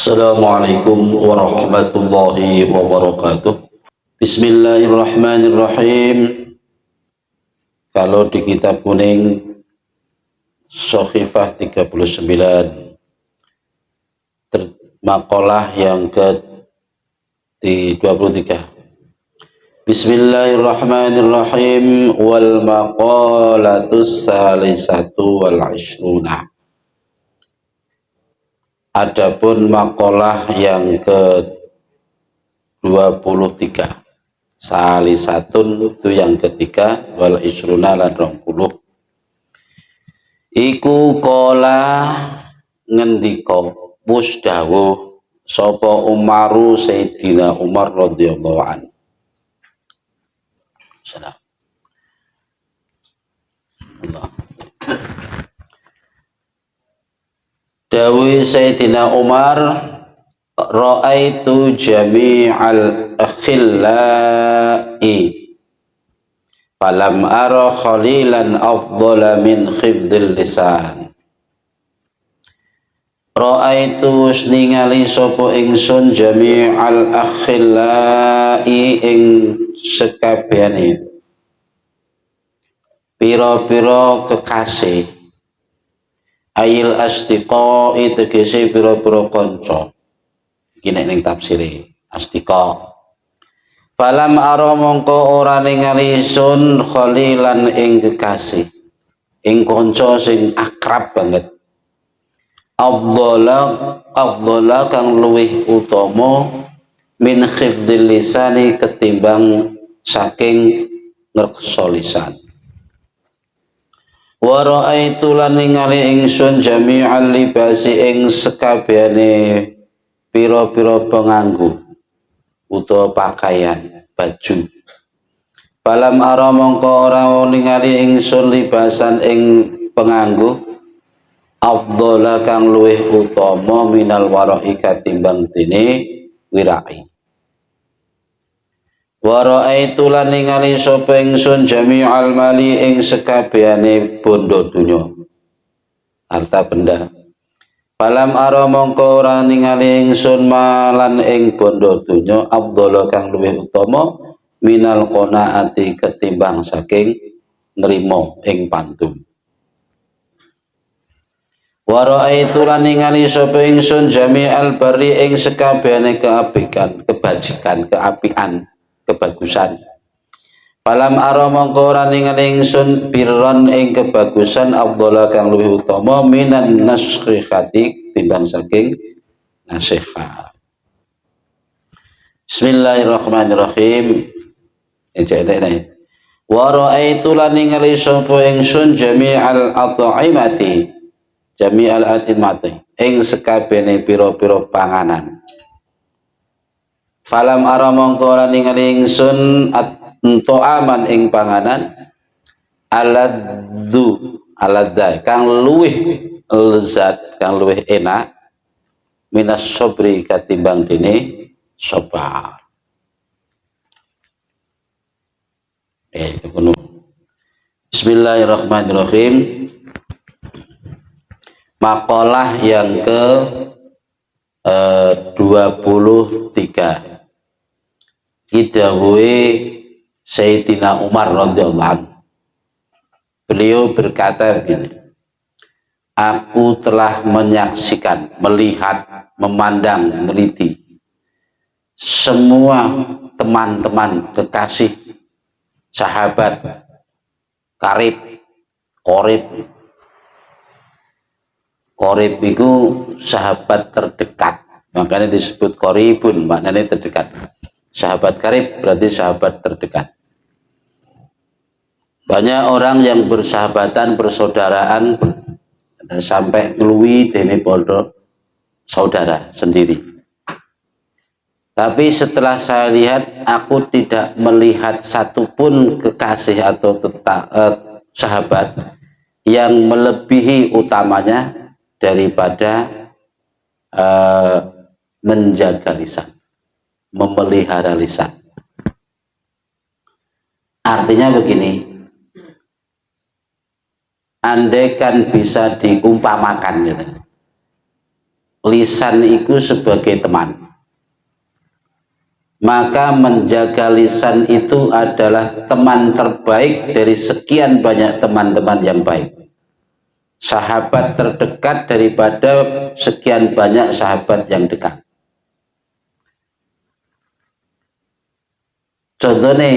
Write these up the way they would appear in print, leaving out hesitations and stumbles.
Assalamualaikum warahmatullahi wabarakatuh. Bismillahirrahmanirrahim. Kalau di kitab kuning Sohifah 39 makalah yang ke-23. Bismillahirrahmanirrahim. Wal maqalatus salisatu wal ishruna. Adapun makalah yang ke-23, salisatun itu yang ketiga, wal isruna lan 20. Iku kola ngendika musdawuh sapa Umaru Sayyidina Umar radhiyallahu anhu. Salam. Allah. Dawi Sayyidina Umar, ra'aitu jami'al akhillai falam ara khalilan afdala min khifdil lisan. Ra'aitu ningali sapa ingsun jami'al akhillai ing sekabehane pira-pira kekasih, ayil asdiqa tegese pira-pira kanca. Iki nek ning tafsire asdiqa. Falam ara mongko ora ningali sun khalilan ing kekasih, ing kanca sing akrab banget. Afdhala kang luwih utama min khifdil lisani ketimbang saking ngreksa lisan. Wa ra'aitu lan ningali ingsun jami'al libasi ing sekabehane pira-pira penganggo utawa pakaian baju. Falam ara mongko ora ningali ingsun libasan ing penganggo afdhala kang luwih utama minal wara'i katimbang dene wirai. Wa ra'aitu lan ningali sapa ingsun jami'al mali ing sekabehane bondo dunya, harta benda. Falam ara mongko ora ningali ingsun malan ing bondo dunya afdhala kang luwih utama minal qanaati ketimbang saking nrimo ing pantum. Wa ra'aitu lan ningali sapa ingsun jami'al barri ing sekabehane keapikan, kebajikan, keapian, kebagusan. Falam ara mongko ora ningali ingsun birron ing kebagusan afdhala kang luwih utama minan nasihati timbang saking nasihat. Bismillahirrahmanirrahim. Wa ra'aitu lan ningali sapa ingsun jami'al at'imati, jami'al at'imati ing sekabehane pira-pira panganan. Falam ara mongko ora ningali ingsun aman ing panganan aladza kang luwih lezat, kang luwih enak minas sabri katimbang dene sabar. Bismillahirrahmanirrahim. Makalah yang ke 23, didhawuhi Sayyidina Umar radhiyallahu anhu. Beliau berkata begini, aku telah menyaksikan, melihat, memandang, meneliti semua teman-teman, kekasih, sahabat, qarib, qarib itu sahabat terdekat, makanya disebut qaribun, maknanya terdekat. Sahabat qarib berarti sahabat terdekat. Banyak orang yang bersahabatan, persaudaraan sampai ngeluwi dene pondok saudara sendiri. Tapi setelah saya lihat, aku tidak melihat satupun kekasih atau sahabat yang melebihi utamanya daripada menjaga lisan, memelihara lisan. Artinya begini, andai kan bisa diumpamakan gitu, lisan itu sebagai teman. Maka menjaga lisan itu adalah teman terbaik dari sekian banyak teman-teman yang baik. Sahabat terdekat daripada sekian banyak sahabat yang dekat. Contohnya,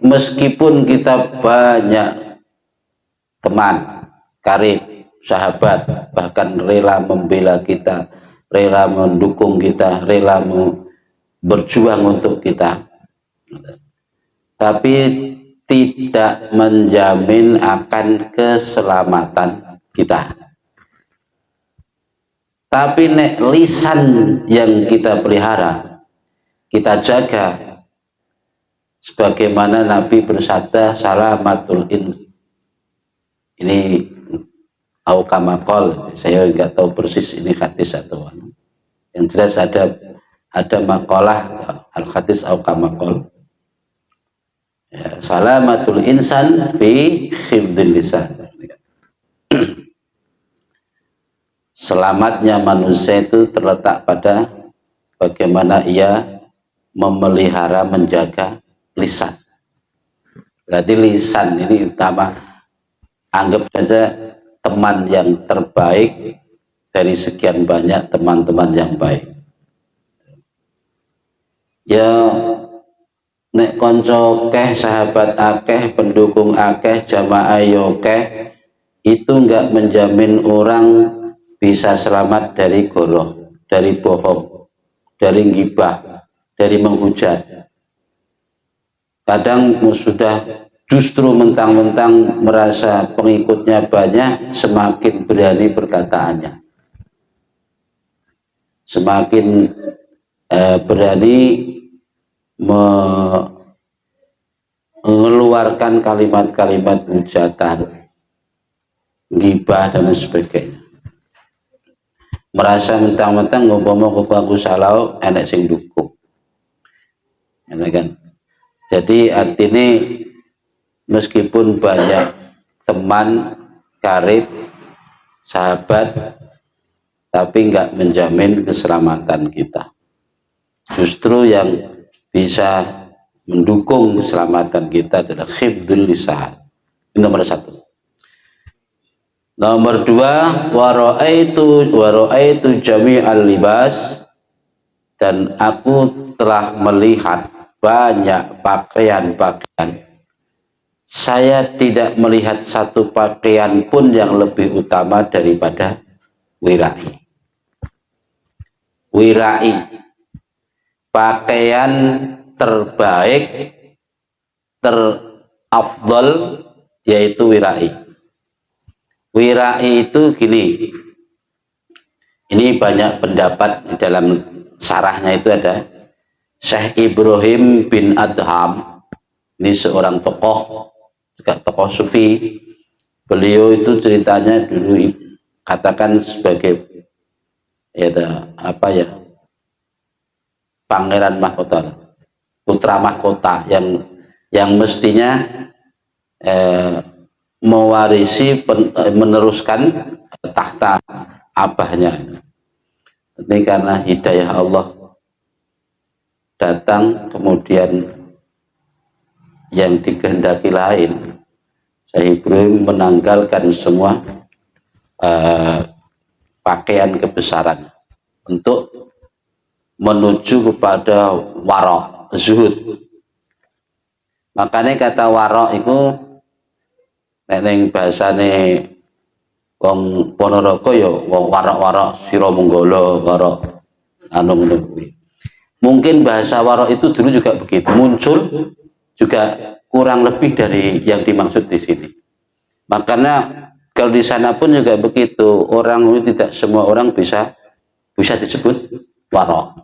meskipun kita banyak teman, karib, sahabat, bahkan rela membela kita, rela mendukung kita, rela berjuang untuk kita, tapi tidak menjamin akan keselamatan kita. Tapi nek lisan yang kita pelihara, kita jaga, sebagaimana Nabi bersabda, salamatul ini aukamakol, saya nggak tahu persis ini hadis atau yang jelas ada makalah al hadis aukamakol, ya, salamatul insan fi khifdil lisan. Selamatnya manusia itu terletak pada bagaimana ia memelihara, menjaga lisan. Berarti lisan ini utama. Anggap saja teman yang terbaik dari sekian banyak teman-teman yang baik. Ya, nek konco keh, sahabat akeh, pendukung akeh, jamaah yokeh, itu enggak menjamin orang bisa selamat dari goroh, dari bohong, dari gibah, dari menghujat. Kadang sudah justru mentang-mentang merasa pengikutnya banyak, semakin berani perkataannya, semakin berani mengeluarkan kalimat-kalimat hujatan, gibah dan sebagainya. Merasa mentang-mentang ngomong aku salah, enak sing dukung, kan? Jadi artinya meskipun banyak teman, karib, sahabat, tapi nggak menjamin keselamatan kita. Justru yang bisa mendukung keselamatan kita adalah khifdul lisan. Ini nomor satu. Nomor dua, wara'aitu jami'al libas, dan aku telah melihat banyak pakaian-pakaian. Saya tidak melihat satu pakaian pun yang lebih utama daripada wirai. Wirai, pakaian terbaik, terafdal, yaitu wirai. Wirai itu gini, ini banyak pendapat di dalam sarahnya. Itu ada Syekh Ibrahim bin Adham, ini seorang tokoh, juga tokoh sufi. Beliau itu ceritanya dulu katakan sebagai pangeran mahkota, putra mahkota yang mestinya mewarisi, meneruskan tahta abahnya. Ini karena hidayah Allah datang, kemudian yang dikehendaki lain, Syekh Ibrahim menanggalkan semua pakaian kebesaran untuk menuju kepada warok, zuhud. Makanya kata warok itu neng bahasane wong Ponorogo ya wong warok-warok sira menggala warok anu ngono kuwi. Mungkin bahasa warok itu dulu juga begitu, muncul juga kurang lebih dari yang dimaksud di sini. Makanya kalau di sana pun juga begitu, orang itu tidak semua orang bisa disebut warok.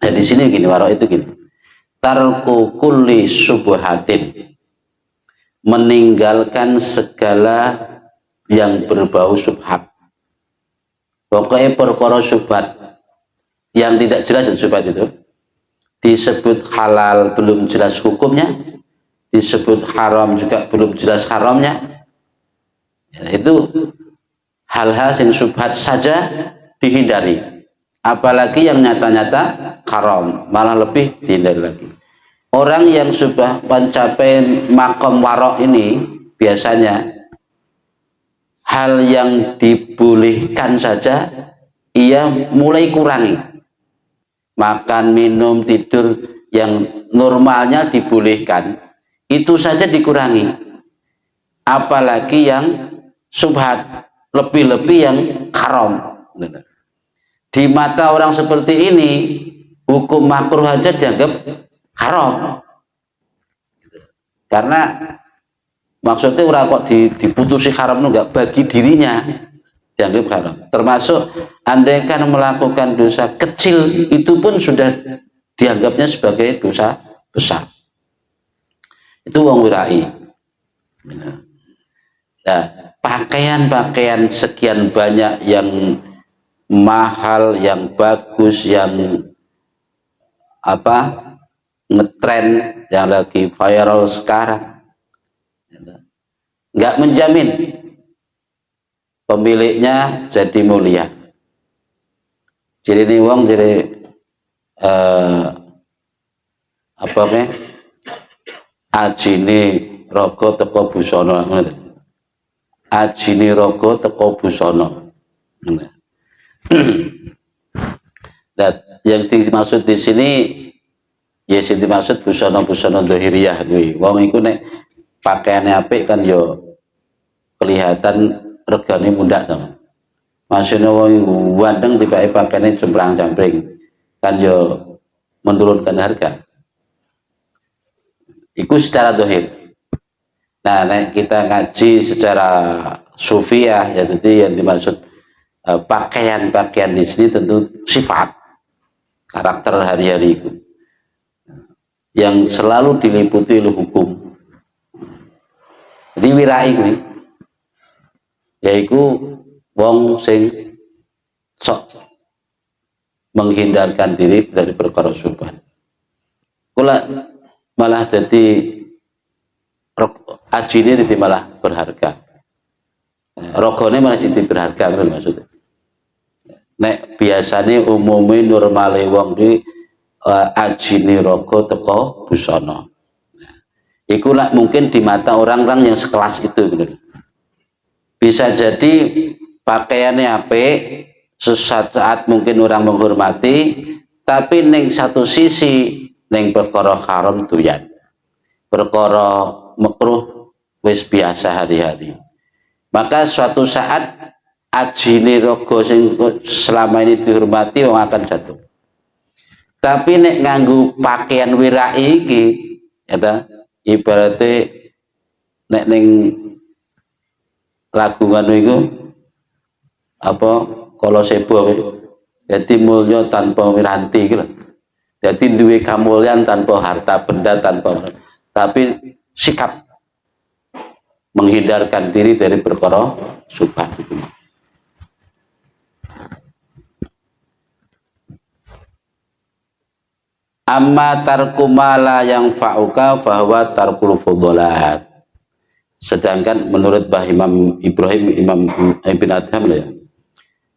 Nah di sini gini, warok itu gini, tarku kulli subhatin, meninggalkan segala yang berbau subhat. Pokoknya perkara subhat yang tidak jelas, subhat itu disebut halal belum jelas hukumnya, disebut haram juga belum jelas haramnya, ya, itu hal-hal yang subhat saja dihindari. Apalagi yang nyata-nyata haram, malah lebih dihindari lagi. Orang yang sudah mencapai makom warok ini biasanya hal yang dibolehkan saja ia mulai kurangi. Makan, minum, tidur yang normalnya dibolehkan itu saja dikurangi. Apalagi yang subhat, lebih-lebih yang haram. Di mata orang seperti ini hukum makruh aja dianggap haram. Karena maksudnya orang kok diputusi haram enggak, bagi dirinya dianggap haram. Termasuk andaikan melakukan dosa kecil itu pun sudah dianggapnya sebagai dosa besar. Itu wong wirai. Nah, pakaian-pakaian sekian banyak yang mahal, yang bagus, yang ngetren, yang lagi viral sekarang, nggak menjamin pemiliknya jadi mulia. Jadi ini wong jadi ajine raga teko busana, ajine raga teko busana. Dan yang dimaksud di sini ya sing dimaksud busana-busana dhahiriyah kuwi. Wong iku nek pakaiane apik kan yo kelihatan regane mundhak to. Maksudnya wong gandeng tibake pakaiane jemprang-jampring kan yo menurunkan harga. Iku secara dhahir. Nah, nek kita ngaji secara sufiah ya jadi yang dimaksud pakaian-pakaian di sini tentu sifat karakter hari-hari itu yang selalu diliputi oleh hukum. Jadi wirai kuwi yaiku wong sing sok menghindarkan diri dari perkara syubhat. Kula malah jadi ajine jadi malah berharga. Rogone malah jadi berharga kan maksudnya. Nek biasanya umumnya normale wong di ajine rogo teko busana. Iku lah mungkin di mata orang-orang yang sekelas itu gitu. Bisa jadi pakaiannya apik, sesaat mungkin orang menghormati, tapi neng satu sisi neng perkara haram doyan. Perkara makruh wis biasa hari-hari. Maka suatu saat ajine rogo sing selama ini dihormati wong akan jatuh. Tapi nek nganggu pakaian wirai iki ya ibaratnya nek ning lagu ngono iku apa kala sebo jadi mulya tanpa wiranti gitu. Jadi duwe kamulyan tanpa harta benda tapi sikap menghindarkan diri dari perkara syubhat itu. Amma tarku mala yang fa'uka fahuwa tarkul fudolat. Sedangkan menurut Bah Imam Ibrahim Imam Ibn Adham ya.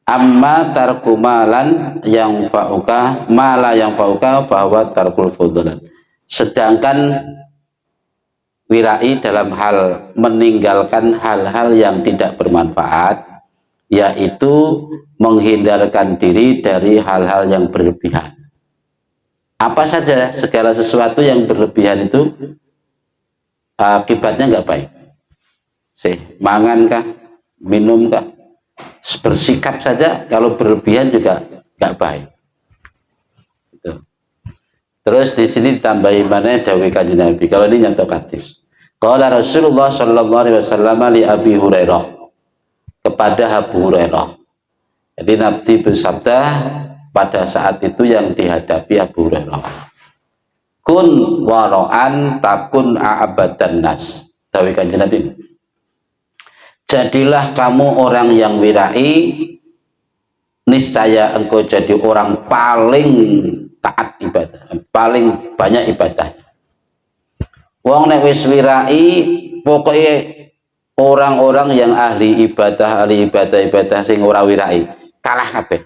Amma tarku malan yang fa'uka mala yang fa'uka fahuwa tarkul fudolat. Sedangkan wirai dalam hal meninggalkan hal-hal yang tidak bermanfaat, yaitu menghindarkan diri dari hal-hal yang berlebihan. Apa saja segala sesuatu yang berlebihan itu akibatnya nggak baik. Mangan kah, minum kah, bersikap saja kalau berlebihan juga nggak baik. Gitu. Terus di sini ditambahi mana dawuh Kanjeng Nabi. Kalau ini nyantok hadis. Qala Rasulullah sallallahu alaihi wasallam li Abi Hurairah, kepada Abu Hurairah. Jadi Nabi bersabda pada saat itu yang dihadapi Abu Hurairah. Kun wara'an takun a'abadan nas. Dawuh Kanjeng Nabi. Jadilah kamu orang yang wirai, niscaya engkau jadi orang paling taat ibadah, paling banyak ibadahnya. Wong nek wis wirai, pokoknya orang-orang yang ahli ibadah sing ora wirai kalah kabeh.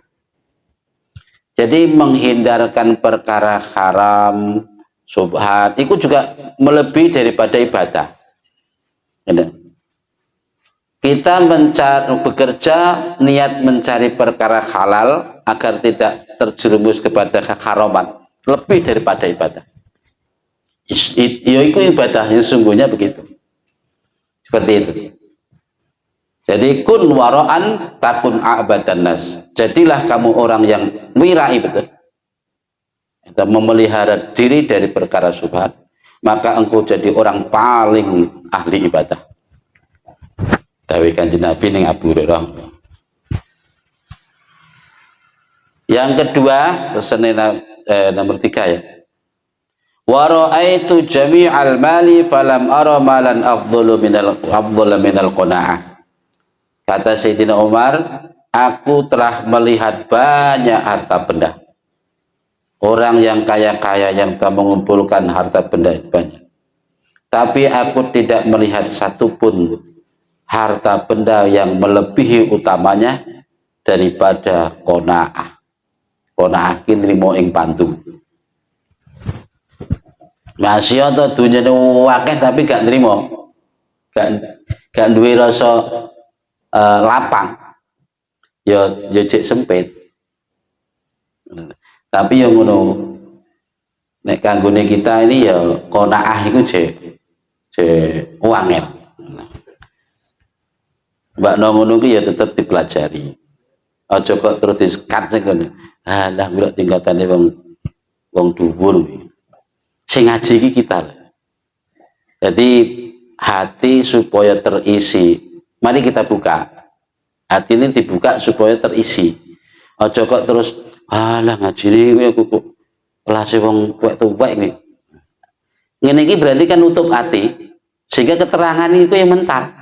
Jadi menghindarkan perkara haram, subhat, itu juga melebihi daripada ibadah. Kita bekerja niat mencari perkara halal agar tidak terjerumus kepada keharaman, lebih daripada ibadah. Ya itu ibadah yang sungguhnya begitu. Seperti itu. Jadi kun wara'an takun a'badan nas. Jadilah kamu orang yang wirai betul. Kita memelihara diri dari perkara subhat, maka engkau jadi orang paling ahli ibadah. Dawuh Kanjeng Nabi ning Abu Hurairah. Yang kedua, pesan nomor 3 ya. Wa ra'aitu jami'al mali falam ara malan afdhalu minal qanaah. Kata Sayyidina Umar, aku telah melihat banyak harta benda. Orang yang kaya-kaya yang telah mengumpulkan harta benda itu banyak. Tapi aku tidak melihat satupun harta benda yang melebihi utamanya daripada qanaah. Qanaah ki nrimo ing pantu. Masih ada dunia wakeh tapi gak nrimo. Gak duwe rasa lapang. Ya cek sempit. Tapi yang ngono nek kanggone kita ini ya qanaah iku cek wangel. Mbak ngono ki ya tetep dipelajari. Aja kok terus diskat ngono. Lah kula tingkatane wong dhuwur. Sing ngaji iki kita. Jadi hati supaya terisi. Mari kita buka. Hati ini dibuka supaya terisi. Aja kok terus lah ngaji iki aku kok kelase wong tuwek-tuwek iki. Ngene iki berarti kan nutup hati sehingga keterangan itu yang mental.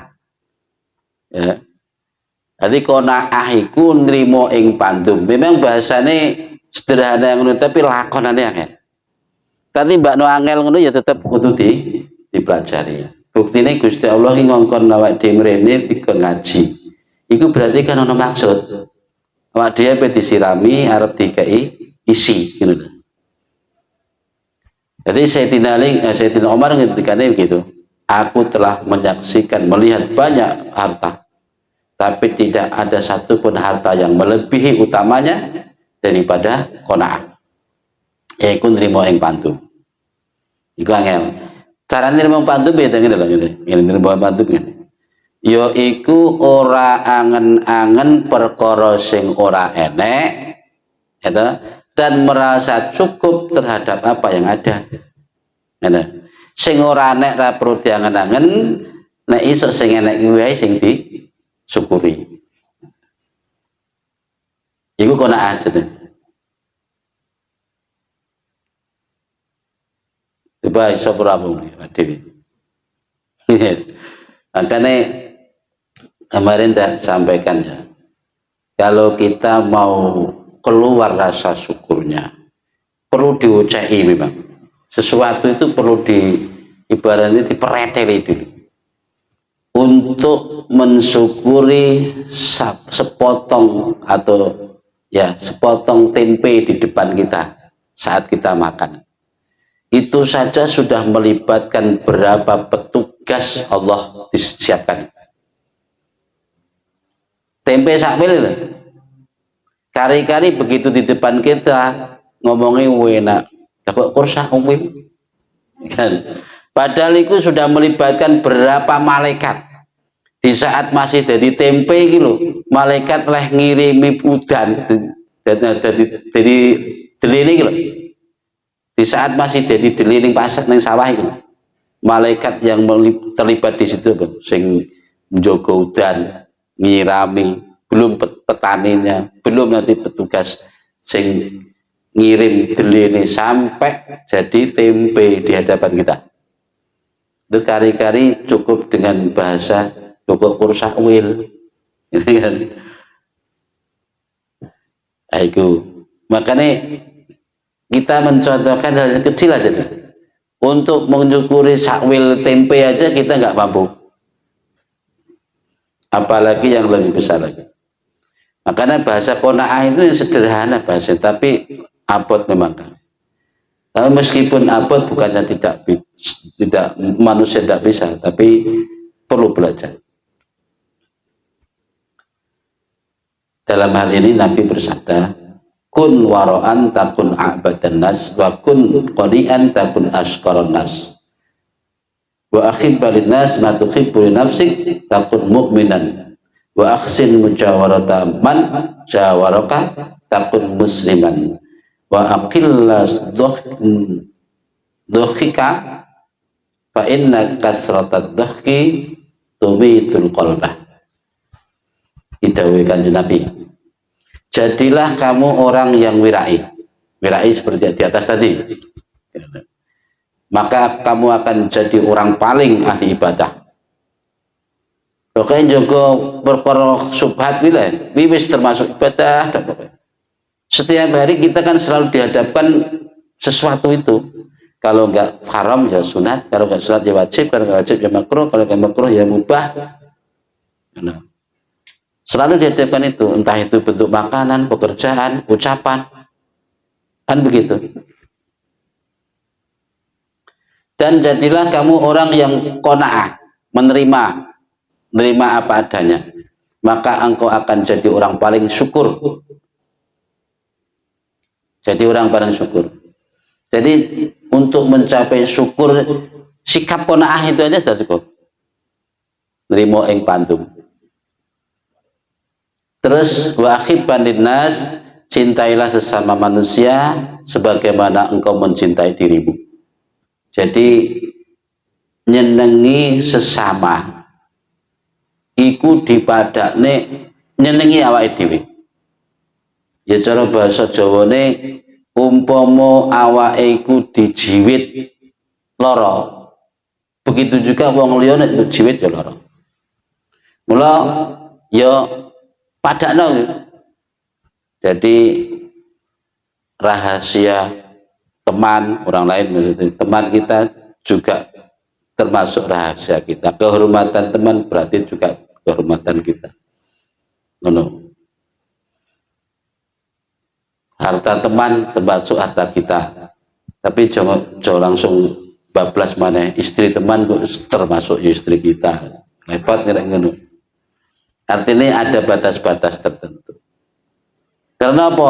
Ya. Jadi qanaah iku nrimo ing pandum. Memang bahasane sederhana ngono tapi lakonane angel. Tapi mbak no angel ngono ya tetep kudu dipelajari. Buktine Gusti Allah iki ngongkon awak dhewe mrene dikon ngaji. Iku berarti kan ono maksud. Awak dhewe disirami arep dikei isi ngono. Jadi Sayyidina Umar ngendikane begitu. Aku telah menyaksikan melihat banyak harta, tapi tidak ada satupun harta yang melebihi utamanya daripada qanaah. Yaiku nrimo ing pantu. Iku angel. Carane nrimo pantu beda ngene lho ngene. Ngene nrimo pantu ngene. Ya iku ora angen-angen perkara sing ora enek, gitu, dan merasa cukup terhadap apa yang ada. Gitu. Sing ora enek ra perlu diangen-angen, nek iso sing enek kuwi sing disyukuri. Iku qanaah jenenge. Coba iso pramu dhewe. Makanya kemarin saya sampaikan ya, kalau kita mau keluar rasa syukurnya, perlu diucai memang. Sesuatu itu perlu ibaratnya dipereteli dulu. Untuk mensyukuri sepotong atau ya sepotong tempe di depan kita saat kita makan. Itu saja sudah melibatkan berapa petugas Allah disiapkan. Tempe sakwil itu. Kari-kari begitu di depan kita ngomongnya enak. Dapat kursa umum. Kan? Padahal itu sudah melibatkan berapa malaikat. Di saat masih jadi tempe gitu, malaikat lah ngirimi udan jadi deliling gitu. Di saat masih jadi deliling pasar neng sawah itu, malaikat yang terlibat di situ, sing menjaga udan, ngirami, belum petaninya, belum nanti petugas sing ngirim deliling sampai jadi tempe di hadapan kita. Itu kari-kari cukup dengan bahasa cukup kursa wil, gitu kan? Aiku, makanya kita mencontohkan hal kecil aja nih. Untuk mensyukuri sakwil tempe aja kita nggak mampu, apalagi yang lebih besar lagi. Makanya bahasa qanaah itu yang sederhana bahasa, tapi abot memang. Tapi meskipun abot bukannya tidak manusia tidak bisa, tapi perlu belajar. Dalam hal ini Nabi bersabda, kun waro'an takun a'badan nas, wa kun qani'an takun ashqaran nas, wa akhibba linnas ma tuhibbu li nafsik takun mu'minan, wa akhsin mujawarata man jawaraka takun musliman, wa aqilla dhuhika fa inna kasratad dhuhki tumitul qalbah. Didhawuhi Kanjeng Nabi, jadilah kamu orang yang wirai seperti di atas tadi, maka kamu akan jadi orang paling ahli ibadah. Oke, Joko berperok subhat wis termasuk ibadah. Setiap hari kita kan selalu dihadapkan sesuatu itu. Kalau enggak haram ya sunat, kalau enggak sunat ya wajib, kalau enggak wajib ya makruh, kalau enggak makruh ya mubah. Nah, selalu dihadapkan itu, entah itu bentuk makanan, pekerjaan, ucapan, kan begitu. Dan jadilah kamu orang yang qanaah, menerima apa adanya, maka engkau akan jadi orang paling syukur. Jadi orang paling syukur. Jadi untuk mencapai syukur, sikap qanaah itu aja sudah cukup. Nrimo ing pandum. Terus wa akhibban linnas, cintailah sesama manusia sebagaimana engkau mencintai dirimu. Jadi nyenengi sesama iku dipadakne nyenengi awake dhewe. Ya cara bahasa Jawane, umpama awake iku dijiwit lara, begitu juga wong liya nek dijiwit ya lara. Mula ya padakno. Jadi rahasia teman orang lain, maksudnya teman kita juga termasuk rahasia kita. Kehormatan teman berarti juga kehormatan kita. Ngono. Harta teman termasuk harta kita. Tapi jangan langsung bablas mana istri teman kok termasuk istri kita. Repot nek ngono. Artinya ada batas-batas tertentu. Karena apa?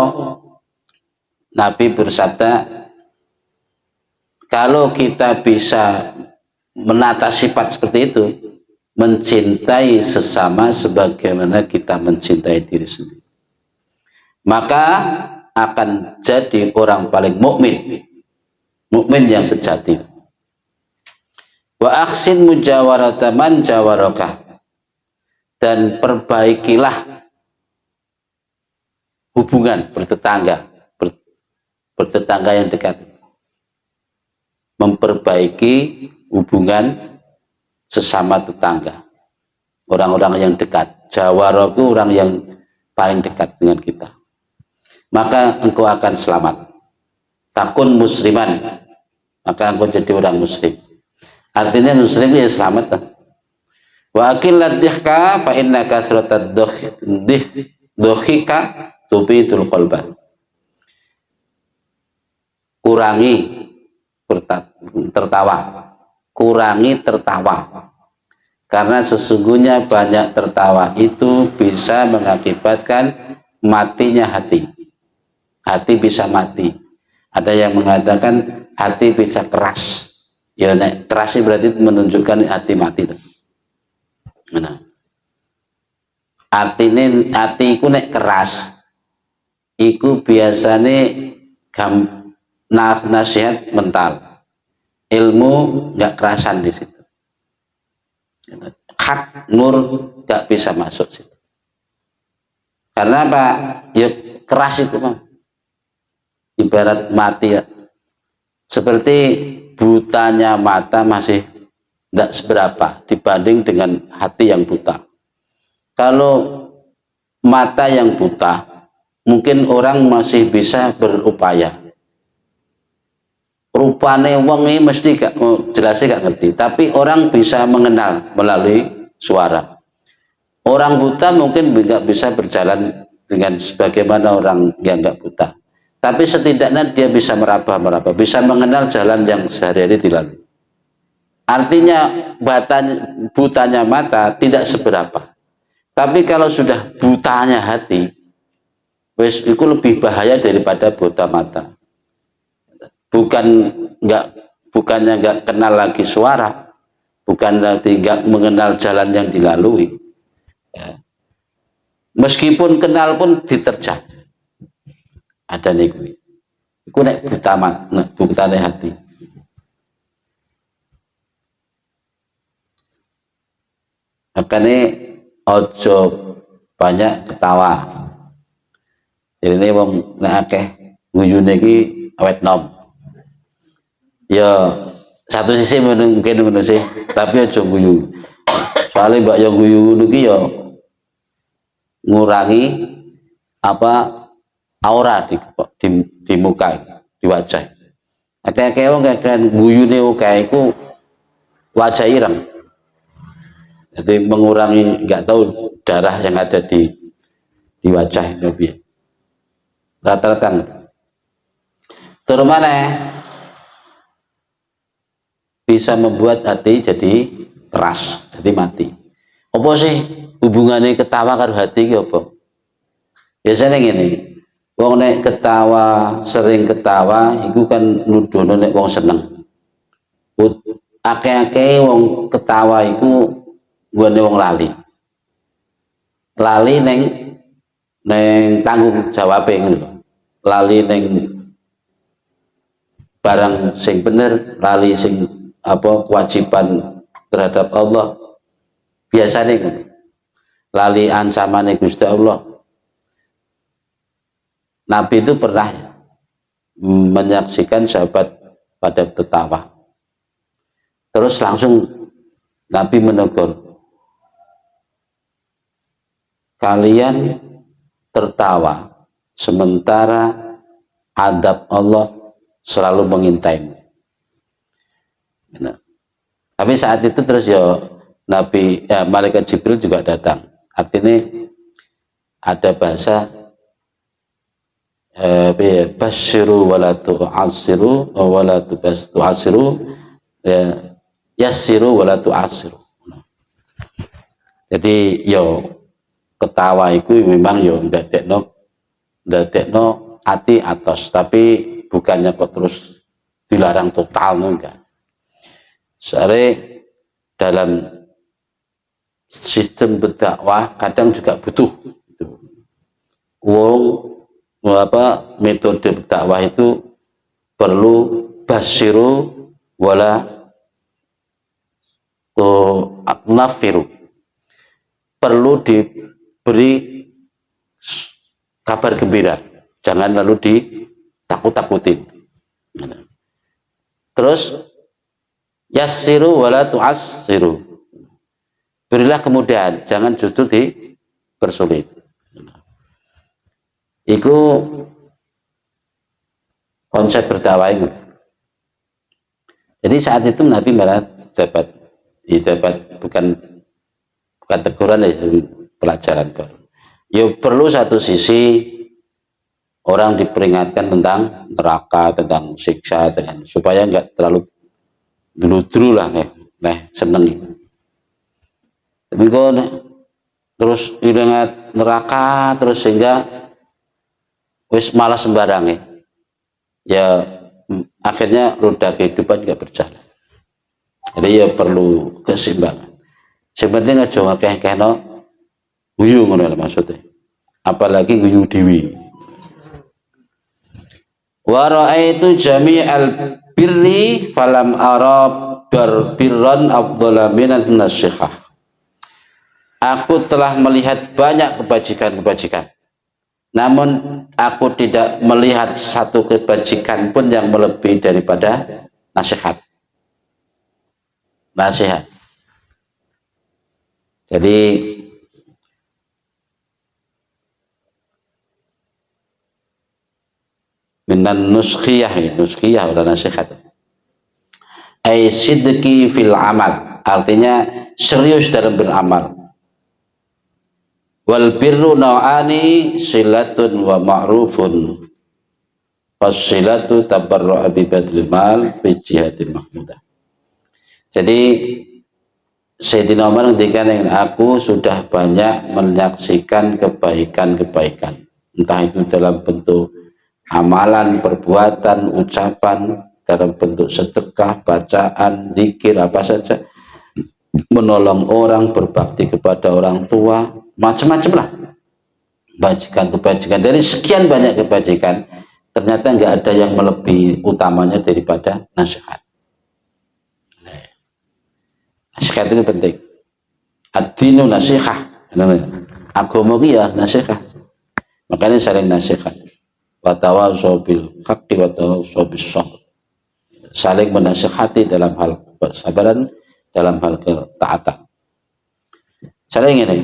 Nabi bersabda, kalau kita bisa menata sifat seperti itu, mencintai sesama sebagaimana kita mencintai diri sendiri, maka akan jadi orang paling mukmin yang sejati. Wa ahsin mujawarata man jawaraka, dan perbaikilah hubungan bertetangga yang dekat. Memperbaiki hubungan sesama tetangga, orang-orang yang dekat. Jawara itu orang yang paling dekat dengan kita, maka engkau akan selamat. Takun musliman, maka engkau jadi orang muslim. Artinya muslim ya selamat. Wa aqillat dhihka fa inna kasratad dhihka tubitul qalba. Kurangi tertawa, karena sesungguhnya banyak tertawa itu bisa mengakibatkan matinya hati. Hati bisa mati. Ada yang mengatakan hati bisa keras. Ya, nek keras berarti menunjukkan hati mati. Nah, artinya hati iku nek keras, iku biasanya nasihat mental, ilmu nggak kerasan di situ. Hak nur nggak bisa masuk situ. Karena apa? Ya keras itu kan. Ibarat mati ya. Seperti butanya mata masih tidak seberapa dibanding dengan hati yang buta. Kalau mata yang buta, mungkin orang masih bisa berupaya. Rupane wong ini mesti gak jelasnya gak ngerti, tapi orang bisa mengenal melalui suara. Orang buta mungkin nggak bisa berjalan dengan sebagaimana orang yang nggak buta. Tapi setidaknya dia bisa meraba-meraba, bisa mengenal jalan yang sehari-hari dilalui. Artinya butanya mata tidak seberapa. Tapi kalau sudah butanya hati, wes itu lebih bahaya daripada buta mata. Bukan nggak bukannya nggak kenal lagi suara, bukan lagi nggak mengenal jalan yang dilalui. Ya. Meskipun kenal pun diterjang. Ada nih, iku nek buta mata, butane hati. Makanya ojo banyak ketawa. Jadi ini wong nek akeh guyune iki awet nom. Ya satu sisi mungkin ngono sih, tapi aja guyu. Soalnya mbak yang guyu iki ya ngurangi apa aura di muka, di wajah. Akeh-akeh wong kan guyune akeh iku wajah ireng. Jadi mengurangi nggak tahu darah yang ada di wajah itu. Rata-rata. Terus mana bisa membuat hati jadi keras, jadi mati. Apa sih hubungannya ketawa karo hati ki apa? Biasanya gini, wong nek ketawa, sering ketawa, itu kan nuduh nek wong seneng. Akeh-akeh wong ketawa itu gone wong lali. Lali neng tanggung jawab ngono. Lali neng barang sing bener, lali sing apa kewajiban terhadap Allah. Biasanya ngono. Lali ansamane Gusti Allah. Nabi itu pernah menyaksikan sahabat pada tertawa. Terus langsung Nabi menegur, kalian tertawa sementara adab Allah selalu mengintaimu. Nah, tapi saat itu terus ya Nabi malaikat Jibril juga datang. Artinya ada bahasa basyiru wala tu'assiru wala tu'assiru yassiru wala tu'assiru. Jadi yo ketawa itu memang yo ndadekno hati atos, tapi bukannya kok terus dilarang total enggak. Soalnya dalam sistem berdakwah kadang juga butuh metode berdakwah itu perlu basyiru wala nafiru, perlu diberi kabar gembira, jangan lalu ditakut-takutin. Terus yassiru wala tu'assiru, berilah kemudahan, jangan justru dipersulit. Itu konsep berdakwah itu. Jadi saat itu Nabi malah dapat bukan teguran, pelajaran baru. Ya perlu satu sisi orang diperingatkan tentang neraka, tentang siksa, supaya nggak terlalu dulu lah seneng. Tapi kok terus ingat neraka terus sehingga wis malas sembarang ya akhirnya roda kehidupan nggak berjalan. Jadi ya perlu keseimbangan. Sebenarnya aja akeh-akehno guyu ngono maksudnya. Apalagi guyu dewi. Wa ra'aitu jami'al birri falam ara birran afdhala minan nasikhah. Aku telah melihat banyak kebajikan-kebajikan. Namun aku tidak melihat satu kebajikan pun yang melebihi daripada nasihat. Jadi minan nuskiyah udah nasihat. Ai sidqi fil amal, artinya serius dalam beramal. Wal birru nau'ani silatun wa ma'rufun. Fasilatu tabarru'a bi badlil mal bi jihadil mahmudah. Jadi Sayyidina Umar ngendikan, aku sudah banyak menyaksikan kebaikan-kebaikan, entah itu dalam bentuk amalan, perbuatan, ucapan, dalam bentuk sedekah, bacaan, zikir, apa saja, menolong orang, berbakti kepada orang tua, macam-macam lah kebajikan-kebajikan. Dari sekian banyak kebajikan, ternyata nggak ada yang melebihi utamanya daripada nasihat. Nasihat itu penting. Ad-dinu nasihah. Agama ya nasihat. Makanya saling nasihat. Wa tawasau bil haqqi wa tawasau bis sabr. Saling menasihati dalam hal kesabaran, dalam hal ketaatan. Saling ini.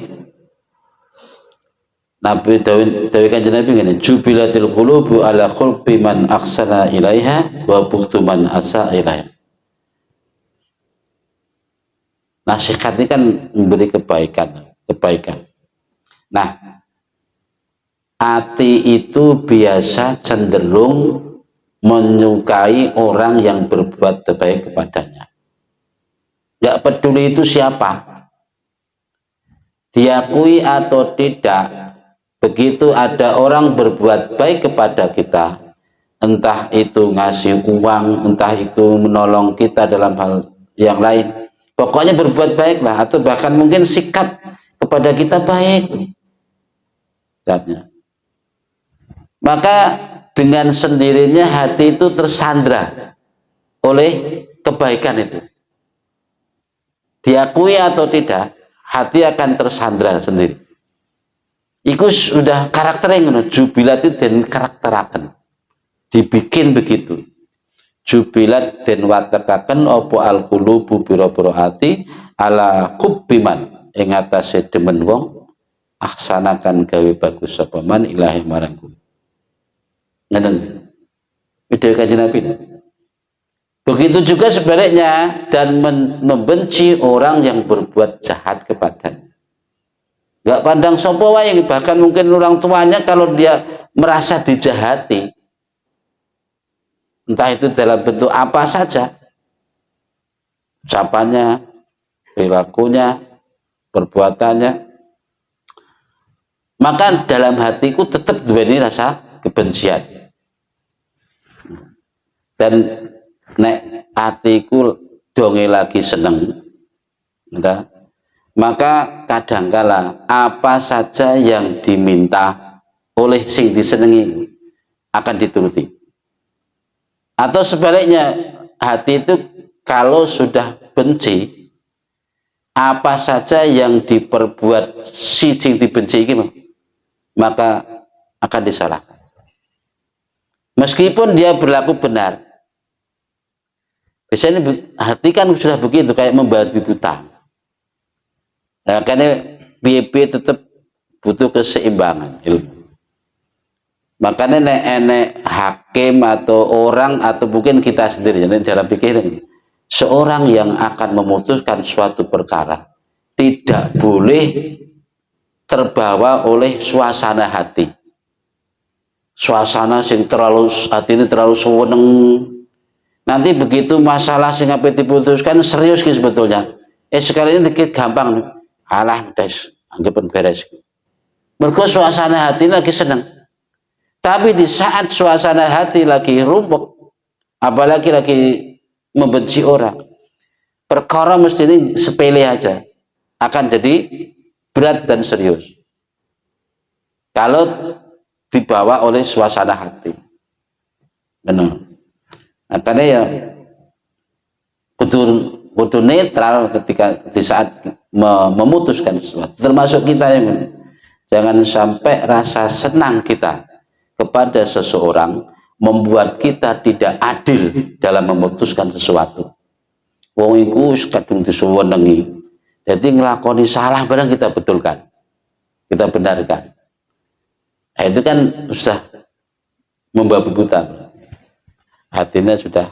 Nabi Kanjeng Nabi ini, jubilatil qulubu ala khulqi man ahsana ilaiha wa bughdu man asa ilaiha. Nasihat ini kan memberi kebaikan. Nah, hati itu biasa cenderung menyukai orang yang berbuat baik kepadanya. Tidak peduli itu siapa, diakui atau tidak, begitu ada orang berbuat baik kepada kita, entah itu ngasih uang, entah itu menolong kita dalam hal yang lain, pokoknya berbuat baiklah, atau bahkan mungkin sikap kepada kita baik, maka dengan sendirinya hati itu tersandra oleh kebaikan itu. Diakui atau tidak, hati akan tersandra sendiri. Iku sudah karakternya, jubilat itu dan karakteraken, dibikin begitu. Jubilat dan watekaken opo al qulubu biro-biro hati ala kubbiman ing atase demen wong aksanakan gawe bagus sapa man ilahi marangku. Ngene ide Kanjeng Nabi. Begitu juga sebaliknya, dan membenci orang yang berbuat jahat kepadanya. Gak pandang sapa wae, bahkan mungkin orang tuanya kalau dia merasa dijahati, entah itu dalam bentuk apa saja, ucapannya, perilakunya, perbuatannya, maka dalam hatiku tetap duweni rasa kebencian. Dan nek hatiku donge lagi seneng, entah, maka kadangkala apa saja yang diminta oleh sing disenengi akan dituruti. Atau sebaliknya, hati itu kalau sudah benci, apa saja yang diperbuat si sing dibenci ini, maka akan disalahkan. Meskipun dia berlaku benar. Biasanya hati kan sudah begitu, kayak membabi buta. Nah, karena BP tetap butuh keseimbangan ilmu. Makanya enek hakim atau orang atau mungkin kita sendiri dalam pikiran, seorang yang akan memutuskan suatu perkara tidak boleh terbawa oleh suasana hati. Suasana sing terlalu hati ini terlalu seneng. Nanti begitu masalah sing ape diputuskan serius ki sebetulnya. Sekali ini dikit gampang. Alah des, anggapan beres. Mergo suasana hati lagi seneng. Tapi di saat suasana hati lagi rumpuk, apalagi lagi membenci orang, perkara mesti ini sepele aja, akan jadi berat dan serius kalau dibawa oleh suasana hati. Benar. Makanya ya kudu netral ketika di saat memutuskan sesuatu. Termasuk kita yang jangan sampai rasa senang kita kepada seseorang membuat kita tidak adil dalam memutuskan sesuatu. Wong iku kadung disuwenengi. Jadi ngelakoni salah barang kita betulkan. Kita benarkan. Nah, itu kan sudah membabi buta. Hatinya sudah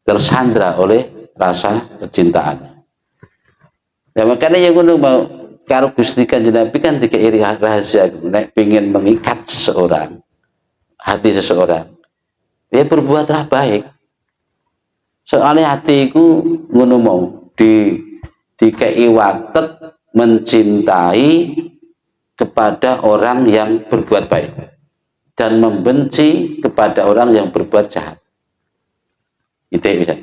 tersandra oleh rasa kecintaan. Ya makanya yang ngono mau karo Gusti Kanjeng Nabi kan dikei rahasia nek pengen mengikat seseorang, hati seseorang. Ya berbuatlah baik. Soalnya hatiku ngono mau dikei watet mencintai kepada orang yang berbuat baik dan membenci kepada orang yang berbuat jahat. Itu bisa.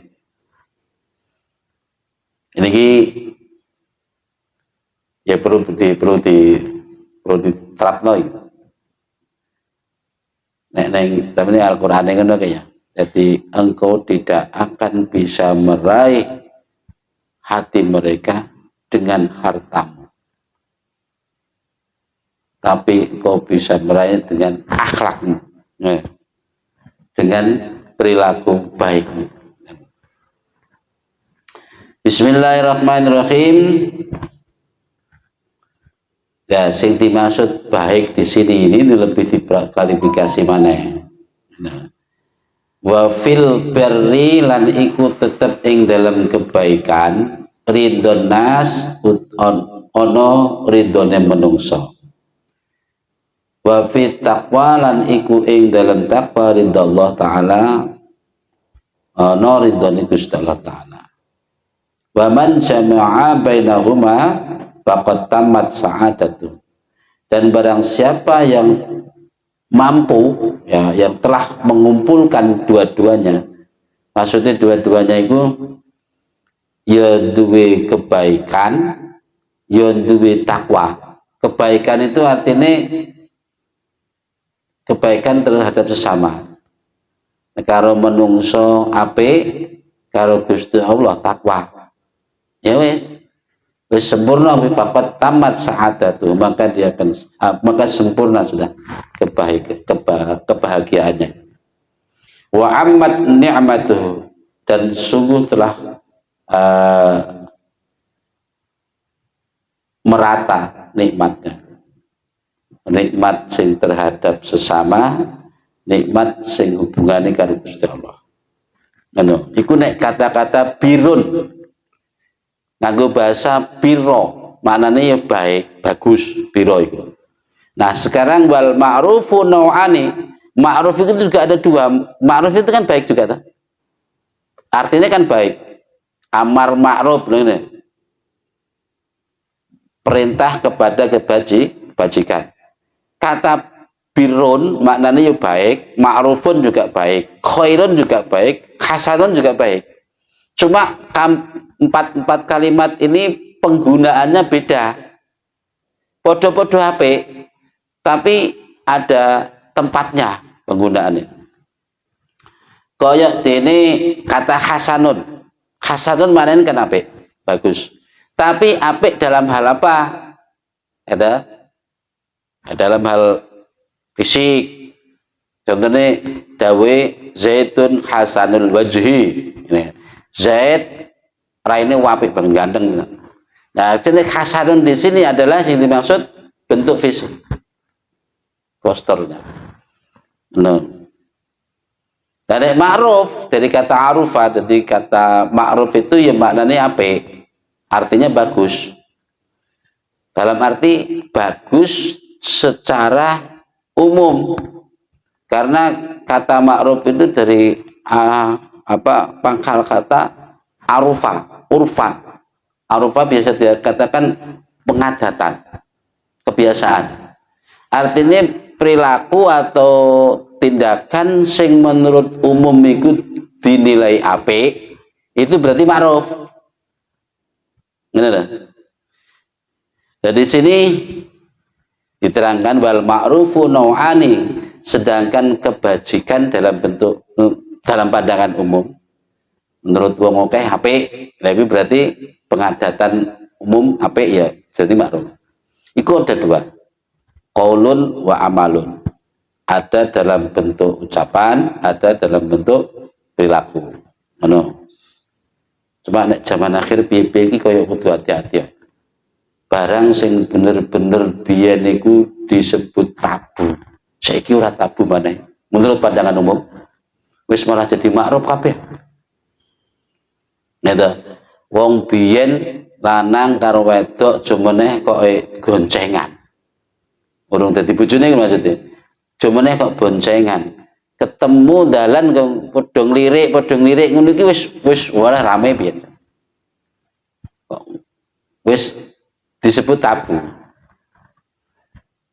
Ini ya perlu diterapno iki. Tapi ini Al-Qur'an ngono kaya. Jadi engkau tidak akan bisa meraih hati mereka dengan hartamu. Tapi engkau bisa meraih dengan akhlakmu. Dengan perilaku baikmu. Bismillahirrahmanirrahim. Ya, sing dimaksud baik di sini ini lebih diklarifikasi mana? Nah, wa fil berri lan iku tetep ing dalam kebaikan ridon nas ono ridone menungso. Wa fit taqwa lan iku ing dalam takwa ridho Allah taala ono ridone Gusti Allah taala. Wa man jama'a bainahuma faqad tamat sa'adatu. Dan barang siapa yang mampu ya, yang telah mengumpulkan dua-duanya, maksudnya dua-duanya itu ya duwe kebaikan ya duwe takwa. Kebaikan itu artinya kebaikan terhadap sesama, karo menungso apik, karo Gusti Allah takwa. Ya wis sempurna wifaqat tamat sa'adatu, maka dia akan maka sempurna sudah kebahagiaannya. Wa ammat ni'matuhu, dan sungguh telah merata nikmatnya, nikmat sing terhadap sesama, nikmat sing hubungane karo Gusti Allah. Ngono iku nek kata-kata birun nganggo bahasa biro, maknanya ya baik, bagus, biro itu. Nah sekarang wal ma'rufu nau'ani, ma'ruf itu juga ada dua. Ma'ruf itu kan baik juga tak? Artinya kan baik, amar ma'ruf ini, perintah kepada kebajikan. Kata birun maknanya ya baik, ma'rufun juga baik, khairun juga baik, hasanun juga baik. Cuma empat kalimat ini penggunaannya beda. Podo-podo apik, tapi ada tempatnya penggunaannya. Koyok ini kata hasanun. Hasanun maknanya kan apik, bagus. Tapi apik dalam hal apa? Ada dalam hal fisik. Contohnya dawe zaitun hasanul wajhi. Zaid raine apik banget ganteng. Nah, jenis hasanun di sini adalah yang dimaksud bentuk fisik, posternya. No. Dari ma'ruf, dari kata arufa, dari kata ma'ruf itu ya maknanya apik, artinya bagus. Dalam arti bagus secara umum, karena kata ma'ruf itu dari pangkal kata arufa, urfa. Arufa biasa dikatakan pengadatan, kebiasaan. Artinya perilaku atau tindakan sing menurut umum itu dinilai apik, itu berarti ma'ruf. Benar? Dari sini diterangkan wal ma'rufu nau'ani, sedangkan kebajikan dalam pandangan umum menurut wong akeh apik, tapi berarti pengadatan umum apik ya jadi ma'ruf. Iku ada dua, qaulun wa amalun. Ada dalam bentuk ucapan, ada dalam bentuk perilaku. Ngono. Cuma nek zaman akhir piye-piye iki koyo kudu hati-hati ya. Barang sing bener-bener biyen niku disebut tabu, saiki ora tabu maneh menurut pandangan umum, wis malah jadi ma'ruf kabeh. Ngene wong biyen lanang karo wedok jumeneh kok goncengan. Urung dadi bojone maksudnya. Jumeneh kok boncengan. Ketemu dalan kok padha lirik ngono iki wis ora rame piye. Kok wis disebut tabu.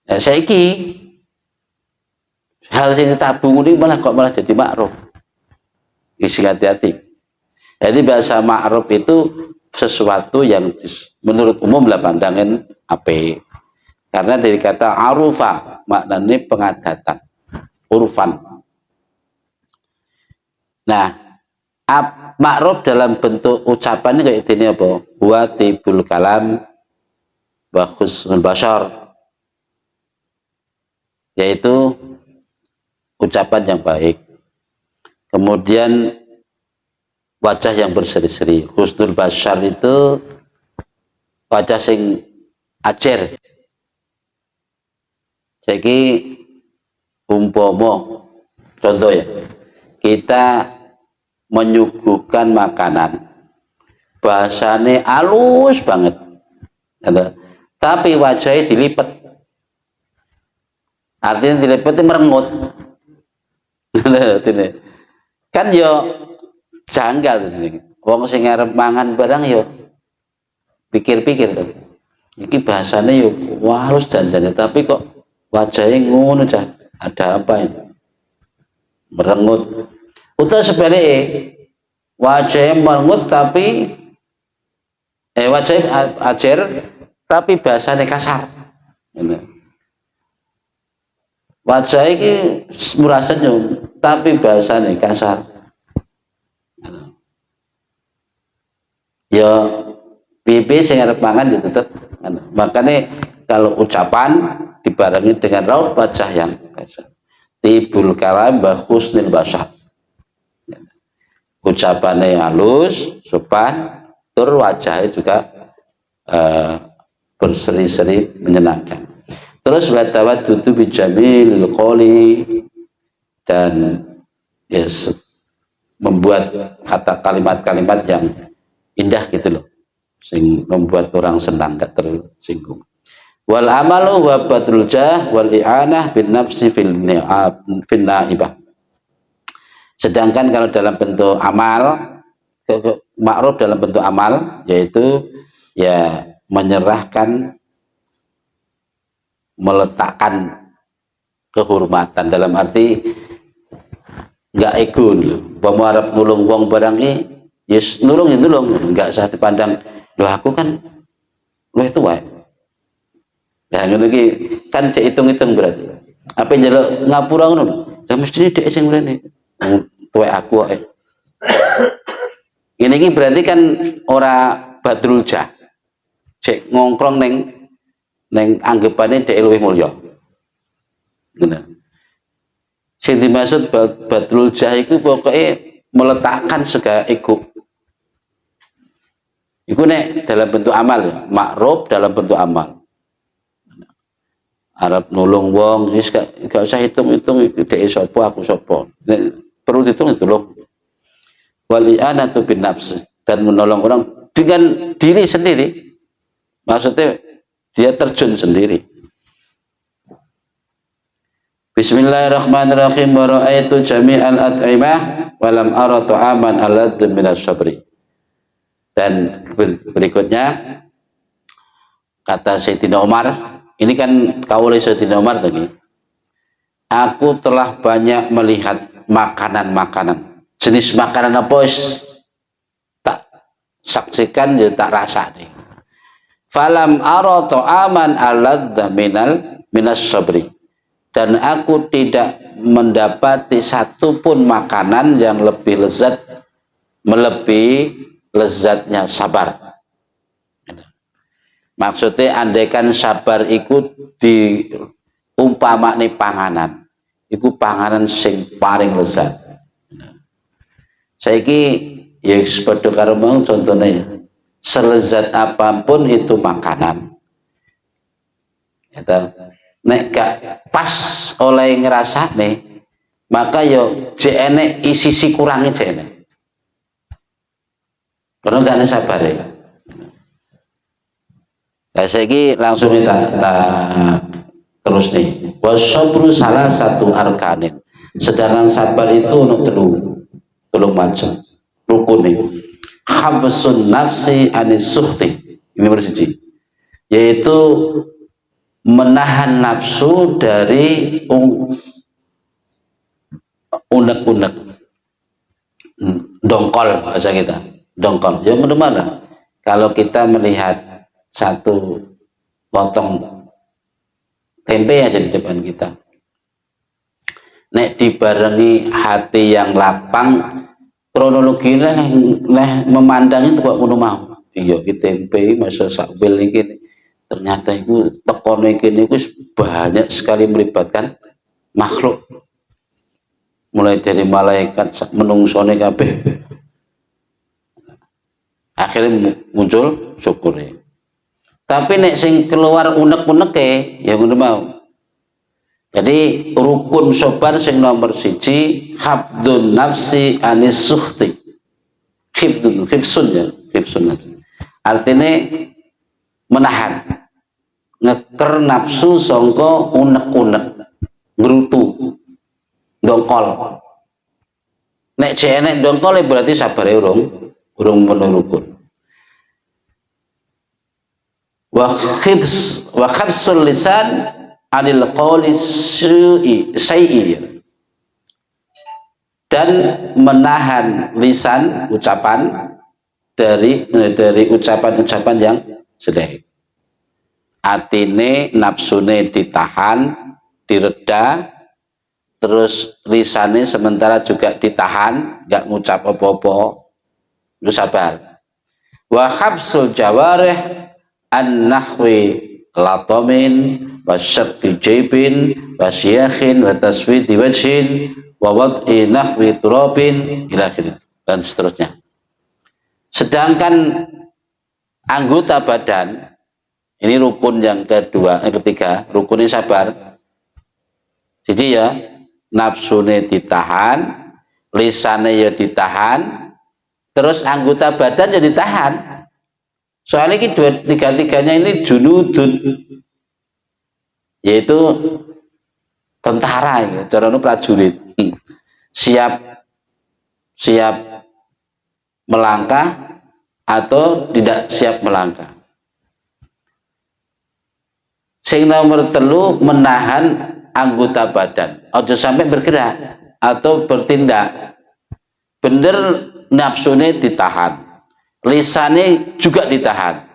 Nah, saiki hal sing tabu ini malah jadi makruf. Isi hati-hati. Jadi bahasa makruf itu sesuatu yang menurut umum lah pandangan apa? Karena dari kata arufa maknanya pengadatan, urfan. Nah, makruf dalam bentuk ucapan ini kayak ini apa? Watibul kalam wa husnul bashar, yaitu ucapan yang baik, kemudian wajah yang berseri-seri. Husnul bashar itu wajah sing acer. Jadi umpomo contoh ya, kita menyuguhkan makanan bahasane halus banget, tapi wajahnya dilipat, artinya dilipat itu merengut. Kan yo janggal ini. Wong sing arep mangan barang yo pikir-pikir tuh. Iki bahasane yo halus janjane, tapi kok wajahnya ngono cah. Ada apa ini? Merengut. Utawa sebaliknya, wajahnya merengut tapi wajahnya ajar tapi bahasanya kasar. Wajah ini murah senyum tapi bahasanya kasar. Ya pipi sing arep mangan ya tetep. Makanya kalau ucapan dibarengi dengan raut wajah yang kasar. Tibul kalam wa husnul bashar. Ucapannya halus, sopan, tur wajahnya juga berseri-seri menyenangkan. Terus watawaddudu bijamil qoli, dan yes, membuat kata kalimat-kalimat yang indah gitu loh, sing membuat orang senang, gak tersinggung. Wal amalu wa badrul jah wal i'anah bin nafsi fil naibah. Sedangkan kalau dalam bentuk amal, makruf dalam bentuk amal, yaitu ya menyerahkan, meletakkan kehormatan, dalam arti nggak ego loh. Bamu arep nulung wong barang ini, yes nulung ya nulung, nggak usah dipandang, loh aku kan lu itu wae. Ya ngono iki kan cek hitung-hitung berarti. Apa njaluk ngapura ngono? Ya mesti dhek sing mrene. Tuwek aku kok. Ini berarti kan ora badrul jah. Cek ngongkrong neng anggapane dhek luwih mulya. Ngono. Sing dimaksud badrul jah itu pokoknya meletakkan segala ego. Iku nek dalam bentuk amal ya, makruf dalam bentuk amal. Arab nulung wong wis gak usah hitung-hitung dhek sapa aku sapa. Perlu dihitung itu loh. Wali'anatu bin nafs, dan menolong orang dengan diri sendiri. Maksudnya dia terjun sendiri. Bismillahirrahmanirrahim. Wa ra'aitu jami'al at'imah wa lam ara ta'aman aladz minas sabri. Dan berikutnya kata Sayyidina Umar, ini kan kaulai Sayyidina Umar tadi. Aku telah banyak melihat makanan-makanan, jenis makanan apa tak saksikan ya tak rasa nih. Falam ara ta'aman aladz minas sabri. Dan aku tidak mendapati satupun makanan yang lebih lezat, melebihi lezatnya sabar. Maksudnya andaikan sabar ikut diumpamakne panganan, iku panganan sing paling lezat. Saiki ya padha karo mau contohnya, selezat apapun itu makanan. Ya, nek gak pas oleh ngrasane, maka yo jek enek sisi kurangnya jek enek. Karena gak sabar ya. Nah, saiki langsung tak terus nih. Wasobru salah satu arkanin. Sedangkan sabar itu untuk telung macam rukun nih. Habsun nafsi anis suhti. Ini bersiji. Yaitu menahan nafsu dari unek-unek, dongkol bahasa kita, dongkol. Ya mana? Kalau kita melihat satu potong tempe aja di depan kita, nek dibarengi hati yang lapang, kronologinya memandang itu kok ngono mau. Iya ki tempe masa sakbel iki ternyata itu tekone kene iku banyak sekali melibatkan makhluk, mulai dari malaikat menungsone kabeh, akhirnya muncul syukure. Tapi nek sing keluar unek-uneke ya ngono mau. Jadi rukun sobar sing nomor siji hafdun nafsi anis suhti. Hifsun ya, hifsun. Artinya menahan, ngeker nafsu songko unek-unek, gerutu, dongkol. Nek enek dongkol berarti sabar urung menurukun. Wa khibsul lisan anil qawli syai'i, dan menahan lisan ucapan dari ucapan-ucapan yang sedih. Atine nafsune ditahan, direda, terus lisane sementara juga ditahan, nggak ngucap apa-apa, lu sabar. Wa habsul jawarih an nahwi latamin wa syaqi jaybin wa syiyakhin wa taswidi wajhin wa wad'i nahwi turabin ila akhirih, dan seterusnya. Sedangkan anggota badan ini rukun yang ketiga, rukunnya sabar. Jadi ya nafsune ditahan, lisane ya ditahan, terus anggota badan ya ditahan. Soalnya ini tiga-tiganya ini junudun, yaitu tentara ya, caranya prajurit, siap melangkah atau tidak siap melangkah. Sing nomor telu menahan anggota badan, ojo sampai bergerak atau bertindak. Bener nafsune ditahan, lisane juga ditahan,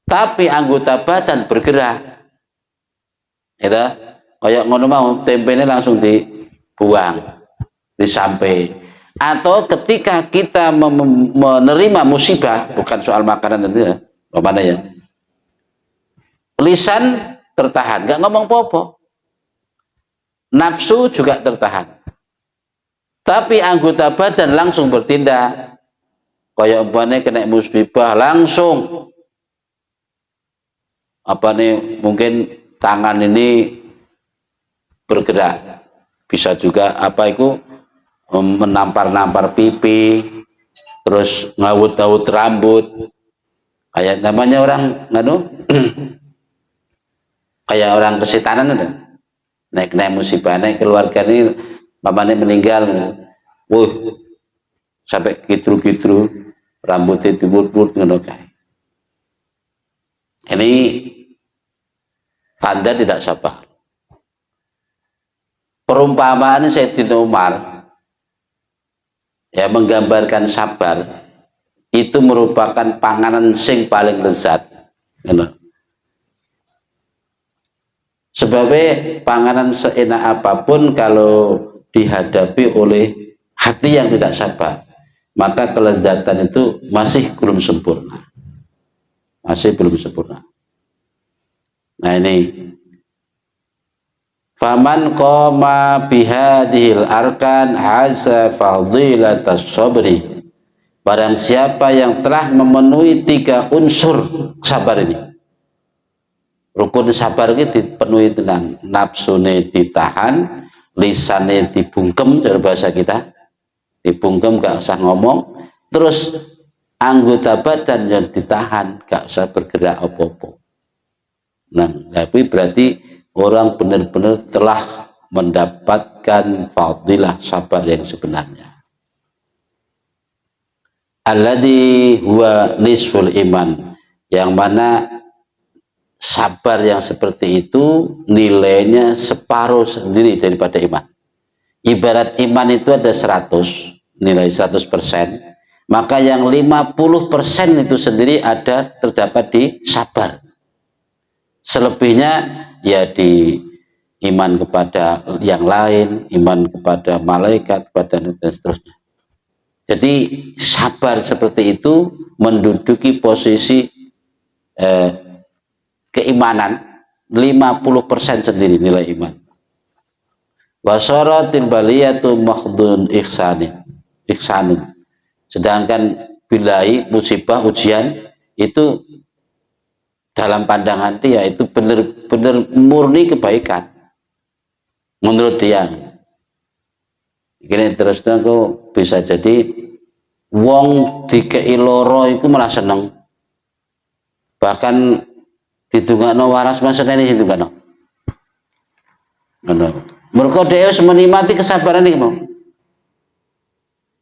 tapi anggota badan bergerak. Itu kayak ngono mau, tempenya langsung dibuang, disampai. Atau ketika kita menerima musibah, bukan soal makanan itu ya, mana ya, lisan tertahan, nggak ngomong apa-apa, nafsu juga tertahan, tapi anggota badan langsung bertindak. Kayak umpamanya kena musibah langsung apa nih, mungkin tangan ini bergerak, bisa juga apa itu menampar-nampar pipi, terus ngawut-ngawut rambut, kayak namanya orang kayak orang kesetanan itu. Naik musibah, naik keluarga ini mamanya meninggal, sampai kitru-kitru, rambutnya dibut-but ngono kae. Ini tanda tidak sabar. Perumpamaan Sayyidina Umar ya menggambarkan sabar itu merupakan panganan sing paling lezat. Sebabnya panganan seenak apapun kalau dihadapi oleh hati yang tidak sabar, maka kelezatan itu masih belum sempurna. Masih belum sempurna. Nah ini, faman qama bihadhil arkan haza fadilatas sabri. Barang siapa yang telah memenuhi 3 unsur sabar ini, rukun sabar ini dipenuhi dengan nafsune ditahan, lisane dibungkem, dari bahasa kita dibungkem, gak usah ngomong, terus anggota badan yang ditahan, gak usah bergerak apa-apa. Nah, tapi berarti orang benar-benar telah mendapatkan fadilah sabar yang sebenarnya. Alladzi huwa nisful iman, yang mana sabar yang seperti itu nilainya separuh sendiri daripada iman. Ibarat iman itu ada 100, nilai 100%, maka yang 50% itu sendiri ada terdapat di sabar. Selebihnya ya di iman kepada yang lain, iman kepada malaikat, dan seterusnya. Jadi sabar seperti itu menduduki posisi keimanan 50% sendiri nilai iman. Wasaratil baliyatu makhdun ihsanun. Sedangkan bilai musibah ujian itu dalam pandangan dia itu benar-benar murni kebaikan menurut dia. Gini terus aku bisa jadi wong dikei loro iku malah seneng, bahkan didongakno waras maksudnya ini didongakno mergo dhewe wis menikmati kesabaran iki mau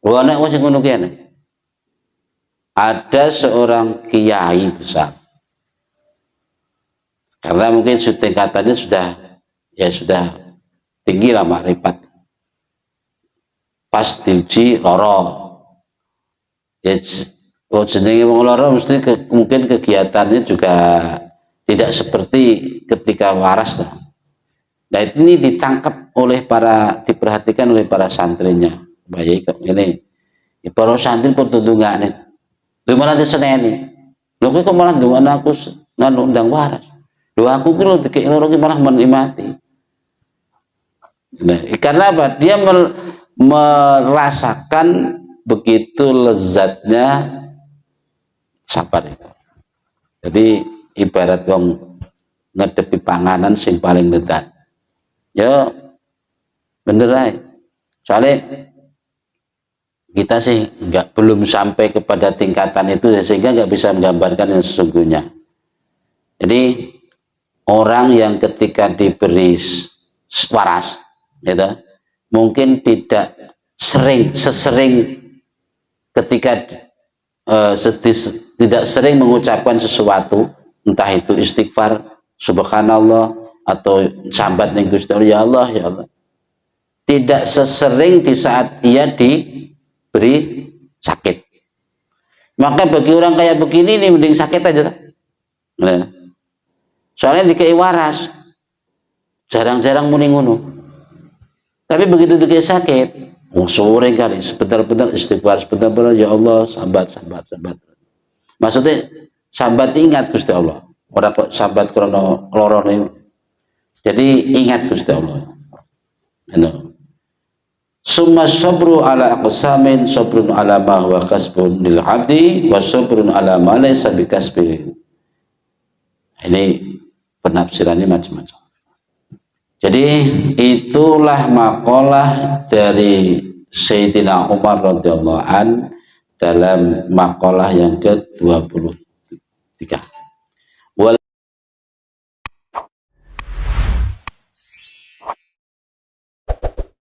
nek wis ngono ki ada seorang kiai besar, karena mungkin tingkatannya sudah tinggi lah makrifat, pas diuji loro ya jenenge wong loro mesti mungkin kegiatannya juga tidak seperti ketika waras lah. Nah ini ditangkap diperhatikan oleh para santrinya. Baik ini para santri pun tundungan nih gimana diseneni lho kok malah ndongan aku undang waras lho aku ki lho dikek loro ki malah menikmati. Nah, karena apa? Dia merasakan begitu lezatnya sabar itu. Jadi ibarat wong ngedepi panganan sing paling lezat. Ya bener aja. Soalnya kita sih belum sampai kepada tingkatan itu sehingga nggak bisa menggambarkan yang sesungguhnya. Jadi orang yang ketika diberi waras gitu, mungkin tidak sesering ketika tidak sering mengucapkan sesuatu, entah itu istighfar subhanallah atau sambat ning Gusti Allah, ya Allah ya Allah, tidak sesering di saat ia diberi sakit. Maka bagi orang kayak begini ini mending sakit aja. Nah, soalnya dikei waras jarang-jarang muni ngono. Tapi begitu dikei sakit, sore kali sebentar-bentar istighfar, sebentar-bentar ya Allah sambat. Maksudnya sambat ingat Gusti Allah. Ora kok sambat krana lorone. Jadi ingat Gusti Allah. Summa sabru ala aqsamin, sabrun ala ma huwa kasbun lil abdi wa sabrun ala ma laysa bikasbih. Ini penafsirannya macam-macam. Jadi itulah makalah dari Sayyidina Umar radhiyallahu an dalam makalah yang ke-23.